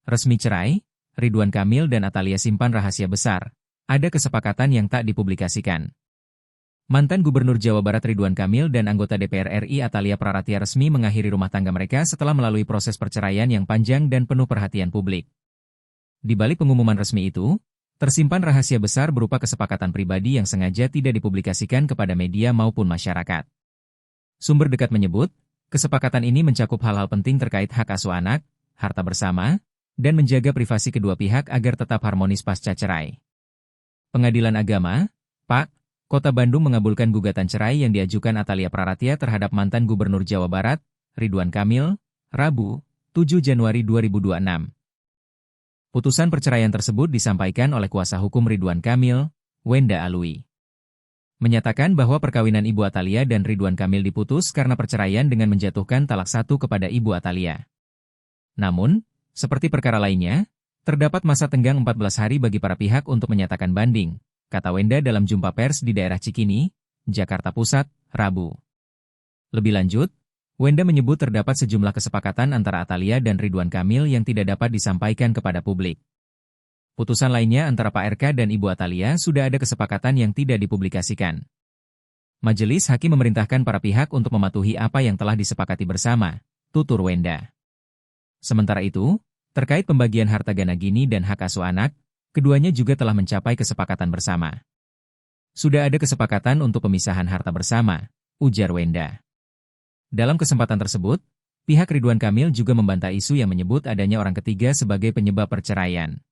Resmi cerai, Ridwan Kamil dan Atalia simpan rahasia besar. Ada kesepakatan yang tak dipublikasikan. Mantan Gubernur Jawa Barat Ridwan Kamil dan anggota DPR RI Atalia Praratia resmi mengakhiri rumah tangga mereka setelah melalui proses perceraian yang panjang dan penuh perhatian publik. Di balik pengumuman resmi itu, tersimpan rahasia besar berupa kesepakatan pribadi yang sengaja tidak dipublikasikan kepada media maupun masyarakat. Sumber dekat menyebut, kesepakatan ini mencakup hal-hal penting terkait hak asuh anak, harta bersama, dan menjaga privasi kedua pihak agar tetap harmonis pasca cerai. Pengadilan Agama, Pak, Kota Bandung mengabulkan gugatan cerai yang diajukan Atalia Praratia terhadap mantan Gubernur Jawa Barat, Ridwan Kamil, Rabu, 7 Januari 2026. Putusan perceraian tersebut disampaikan oleh kuasa hukum Ridwan Kamil, Wenda Alwi. Menyatakan bahwa perkawinan Ibu Atalia dan Ridwan Kamil diputus karena perceraian dengan menjatuhkan talak 1 kepada Ibu Atalia. Namun, seperti perkara lainnya, terdapat masa tenggang 14 hari bagi para pihak untuk menyatakan banding, kata Wenda dalam jumpa pers di daerah Cikini, Jakarta Pusat, Rabu. Lebih lanjut, Wenda menyebut terdapat sejumlah kesepakatan antara Atalia dan Ridwan Kamil yang tidak dapat disampaikan kepada publik. Putusan lainnya antara Pak RK dan Ibu Atalia sudah ada kesepakatan yang tidak dipublikasikan. Majelis Hakim memerintahkan para pihak untuk mematuhi apa yang telah disepakati bersama, tutur Wenda. Sementara itu, terkait pembagian harta gana gini dan hak asuh anak, keduanya juga telah mencapai kesepakatan bersama. Sudah ada kesepakatan untuk pemisahan harta bersama, ujar Wenda. Dalam kesempatan tersebut, pihak Ridwan Kamil juga membantah isu yang menyebut adanya orang ketiga sebagai penyebab perceraian.